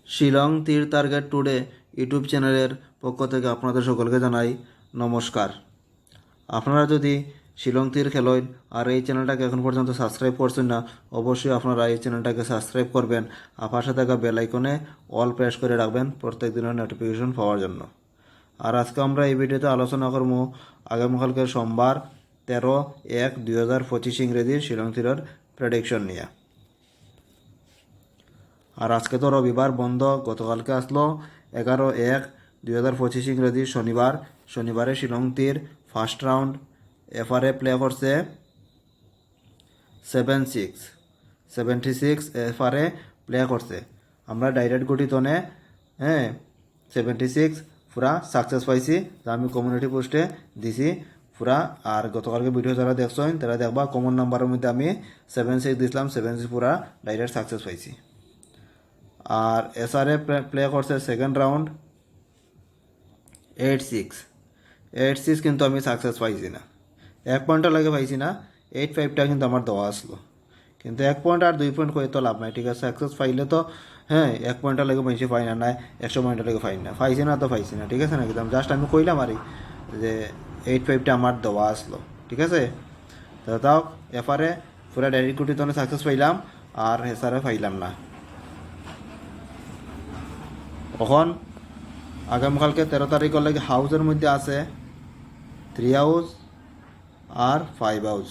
শিলং তীর target today YouTube চ্যানেলের পক্ষ থেকে আপনাদের সকলকে জানাই নমস্কার। আপনারা যদি শিলং তীর খেলেন আর এই চ্যানেলটাকে এখন পর্যন্ত সাবস্ক্রাইব করছেন না, অবশ্যই আপনারা এই চ্যানেলটাকে সাবস্ক্রাইব করবেন আর পাশে থাকা বেল আইকনে অল প্রেস করে রাখবেন প্রত্যেক দিনের নোটিফিকেশন পাওয়ার জন্য। আর আজকে আমরা এই ভিডিওতে আলোচনা করব আগামীকালকে সোমবার 13/1/2025 ইংরেজির শিলং তীরের প্রেডিকশন নিয়ে। আর আজকে তো রবিবার বন্ধ, গতকালকে আসলো 11/1/2025 ইংরেজি শনিবারে শিলং তীর ফার্স্ট রাউন্ড এফআরএ প্লে করছে 76 এফআরএ প্লে করছে। আমরা ডাইরেক্ট গঠিতনে 76 পুরা সাকসেস পাইছি, যা আমি কমিউনিটি পোস্টে দিছি পুরা। আর গতকালকে ভিডিও যারা দেখছেন তারা দেখবা কমন নাম্বারের মধ্যে আমি 76 দিছিলাম, 76 পুরা ডাইরেক্ট সাকসেস পাইছি। আর এসআরএ প্লে করছে সেকেন্ড রাউন্ড 86 কিন্তু আমি সাকসেস পাইছি না, 1 পয়েন্টটা লাগে পাইছি না। 85টা কিন্তু আমার দেওয়া আসলো, কিন্তু 1 পয়েন্ট আর 2 পয়েন্ট করে তো লাভ নাই। ঠিক আছে, সাকসেস পাইলে তো 1 পয়েন্টটা লাগে পাইছি, পাই না, নাই 100 পয়েন্টের লাগে পাই না, পাইছি না তো পাইছি না। ঠিক আছে না, একদম জাস্ট আমি কইলাম আর যে 85টা আমার দেওয়া আসলো। ঠিক আছে, তো তাও এফআরএ পুরা ডাইরেক্ট গুটিতে সাকসেস পাইলাম আর এসআরএ পাইলাম না। এখন আগামীকালকে 13 তারিখের লাগে হাউসের মধ্যে আছে 3 হাউস আর 5 হাউস।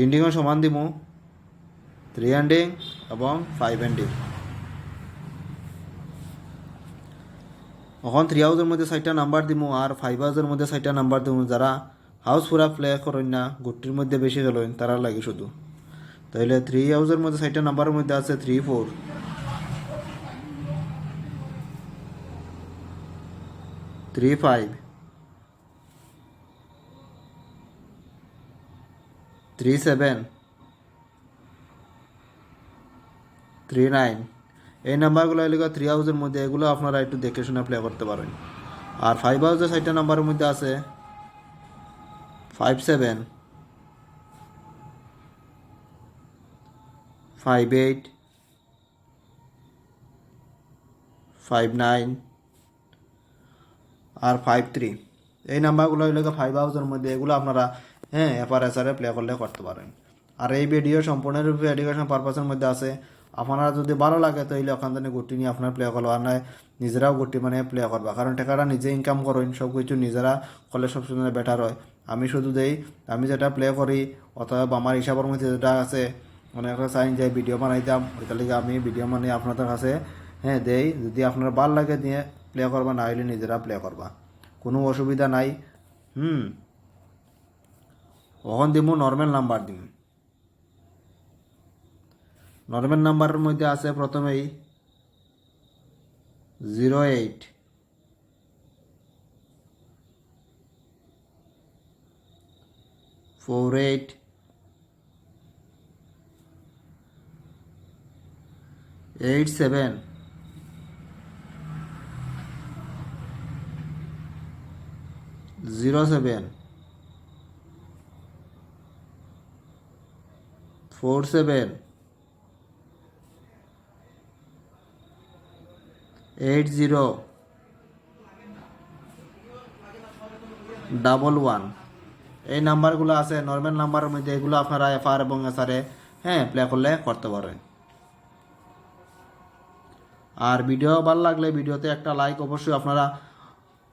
এন্ডিংও সমান দিমু, 3 এন্ডিং এবং 5 এন্ডিং। এখন 3 হাউসের মধ্যে 6টা নাম্বার দিমু আর 5 হাউসের মধ্যে 6টা নাম্বার দিমু। যারা হাউস পুরা প্লে করেন না, গুটির মধ্যে বেশি খেলেন, তারা লাগে শুধু। তাইলে 3 হাউসের মধ্যে 6টা নাম্বারের মধ্যে আছে 3 4 3 5 3 7 3 9। এই নাম্বারগুলো এলাকা 3 হাউসের মধ্যে, এগুলো আপনারা একটু দেখে শুনে প্লে করতে পারেন। আর 5 হাউসের 6টা নাম্বারের মধ্যে আছে 5 7 5 8 5 9 আর 5 3। এই নাম্বারগুলো এলাকা 5 হাউসের মধ্যে, এগুলো আপনারা এফআরএসআরে প্লে করলে করতে পারেন। আর এই ভিডিও সম্পূর্ণরূপে এডুকেশন পারপাসের মধ্যে আছে। আপনারা যদি ভালো লাগে তাহলে ওখান থেকে গুটি নিয়ে আপনার প্লে করবো, আর নয় নিজেরাও গুটি মানে প্লে করবা, কারণ টাকাটা নিজে ইনকাম করেন, সব কিছু নিজেরা করলে সবসময় বেটার হয়। আমি শুধু দেই, আমি যেটা প্লে করি অথবা আমার হিসাবের মধ্যে যেটা আছে, অনেকটা চাইন যে ভিডিও বানাইতাম, ওইটার লিগে আমি ভিডিও মানে আপনাদের কাছে দেই। যদি আপনার ভালো লাগে দিয়ে প্লে করবা, না হলে নিজেরা প্লে করবা, কোনো অসুবিধা নাই। ওখান দিব নর্মাল নাম্বার দিন। নর্মাল নাম্বারের মধ্যে আছে প্রথমেই 08 48 87 07 47 80 11। এই নাম্বারগুলো আছে নর্মাল নাম্বারের মধ্যে, এগুলো আপনারা এফআর এবং এসআরে প্লে করলে করতে পারেন। আর ভিডিও ভালো লাগলে ভিডিওতে একটা লাইক অবশ্যই আপনারা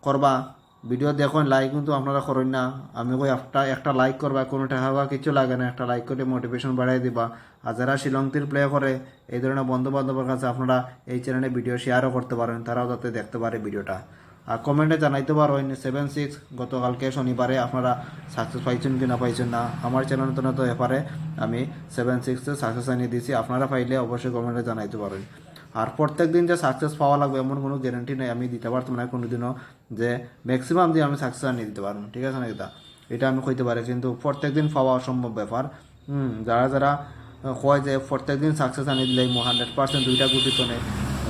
করবা। ভিডিও দেখুন, লাইক কিন্তু আপনারা করেন না। আমি কই একটা লাইক করবা, কোনো টাকা বা কিছু লাগে না, একটা লাইক করে মোটিভেশন বাড়াই দিবা। আর যারা শিলং তীর প্লে করে এই ধরনের বন্ধু বান্ধবের কাছে আপনারা এই চ্যানেলে ভিডিও শেয়ারও করতে পারেন, তারাও যাতে দেখতে পারে ভিডিওটা। আর কমেন্টে জানাইতে পারেন 76 গতকালকে শনিবারে আপনারা সাকসেস পাইছেন কি না পাইছেন না। আমার চ্যানেল তো এপারে আমি 76 সাকসেস আনিয়ে দিয়েছি, আপনারা পাইলে অবশ্যই কমেন্টে জানাইতে পারেন। আর প্রত্যেক দিন যে সাকসেস পাওয়া লাগবে এমন কোনো গ্যারান্টি নেই, আমি দিতে পারতাম না কোনোদিনও যে ম্যাক্সিমাম দিয়ে আমি সাকসেস আনিয়ে দিতে পারবো। ঠিক আছে না, এটা আমি কইতে পারি, কিন্তু প্রত্যেক দিন পাওয়া অসম্ভব ব্যাপার। যারা যারা কয় যে প্রত্যেক দিন সাকসেস আনিয়ে দিলে 100% দুইটা গুটি তো নেই,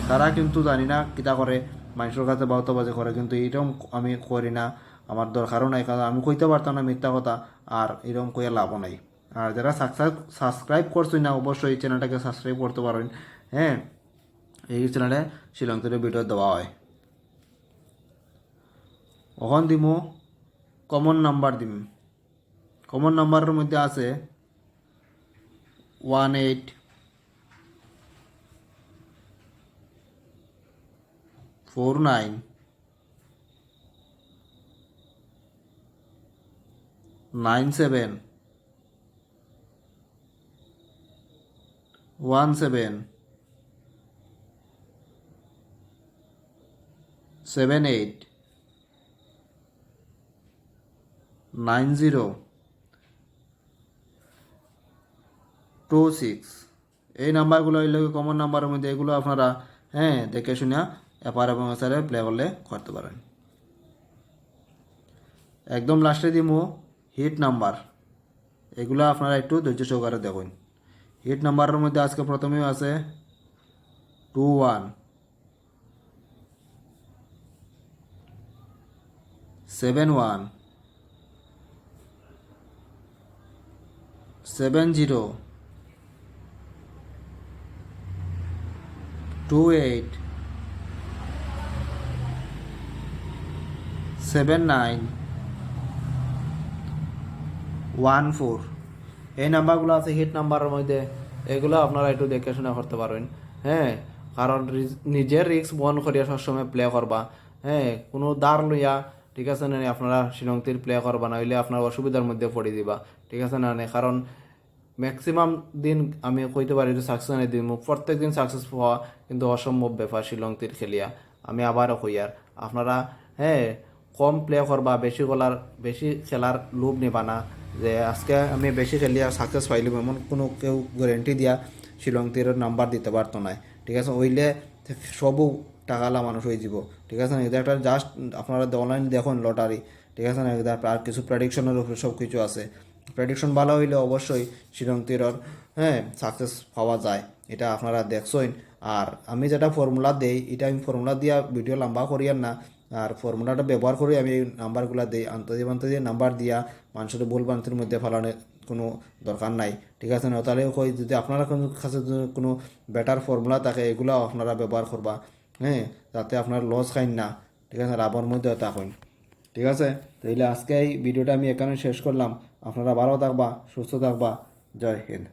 তারা কিন্তু জানি না কিতা করে, মানুষের কাছে বাউতা বাজে করে, কিন্তু এরকম আমি করি না, আমার দরকারও নাই, কারণ আমি কইতে পারতাম না মিথ্যা কথা, আর এরকম কইয়া লাভও নাই। আর যারা সাবস্ক্রাইব করছেন না, অবশ্যই এই চ্যানেলটাকে সাবস্ক্রাইব করতে পারেন। এই চ্যানেলে শ্রীলঙ্কার ভিডিও দেওয়া হয়। ওখান দিম কমন নাম্বার দিম। কমন নাম্বারের মধ্যে আছে 49 এই নাম্বারগুলো হইলে কমন নাম্বারের মধ্যে, এগুলো আপনারা দেখে শুনে এপার এবং এসারে প্লে করলে করতে পারেন। একদম লাস্টে দিব হিট নাম্বার। এগুলো আপনারা একটু ধৈর্য সহকারে দেখুন। হিট নাম্বারের মধ্যে আজকে প্রথমেই আছে 21 71 70 28 79 14। এই নাম্বারগুলো আছে হিট নাম্বারের মধ্যে, এগুলো আপনারা একটু দেখে শুনে করতে পারবেন। কারণ নিজের রিস্ক বহন করিয়া সবসময় প্লে করবা। কোনো দাঁড় লইয়া, ঠিক আছে না, আপনারা শ্রীলঙ্কার প্লে করবা না, হইলে আপনার অসুবিধার মধ্যে পড়ে দিবা, ঠিক আছে না। কারণ ম্যাক্সিমাম দিন আমি কইতে পারি যে সাকসেস আনি দিন, প্রত্যেক দিন সাকসেস হওয়া কিন্তু অসম্ভব ব্যাপার শ্রীলঙ্কার খেলিয়া। আমি আবারও কইয়ার আপনারা কম প্লে করবা, বেশি খেলার লোভ নেবা না, যে আজকে আমি বেশি খেলিয়া সাকসেস পাইলাম এমন কোনো কেউ গ্যারেন্টি দিয়া শ্রীলঙ্কার নাম্বার দিতে পারতো না, ঠিক আছে। হইলে সবও টাকালা মানুষ হয়ে যাব, ঠিক আছে না। এটা একটা জাস্ট আপনারা অনলাইন দেখুন লটারি, ঠিক আছে না। আর কিছু প্রেডিকশনের উপরে সব কিছু আছে। প্রেডিকশন ভালো হইলে অবশ্যই শ্রীলঙ্কার সাকসেস পাওয়া যায়, এটা আপনারা দেখছেন। আর আমি যেটা ফর্মুলা দেই, এটা আমি ফর্মুলা দিয়া ভিডিও লম্বা করিয়ার না, আর ফর্মুলাটা ব্যবহার করে আমি এই নাম্বারগুলো দিই। আন্তর্জাতিক নাম্বার দিয়া মানুষের ভুল ভ্রান্তির মধ্যে ফেলানোর কোনো দরকার নাই, ঠিক আছে না। তাহলে কই যদি আপনারা কোনো কাছে কোনো বেটার ফর্মুলা থাকে, এগুলো আপনারা ব্যবহার করবা, যাতে আপনার লস খাইন না, ঠিক আছে, লাভের মধ্যে থাকুন, ঠিক আছে। তাইলে আজকে এই ভিডিওটা আমি এখানে শেষ করলাম। আপনারা ভালো থাকবা, সুস্থ থাকবা। জয় হিন্দ।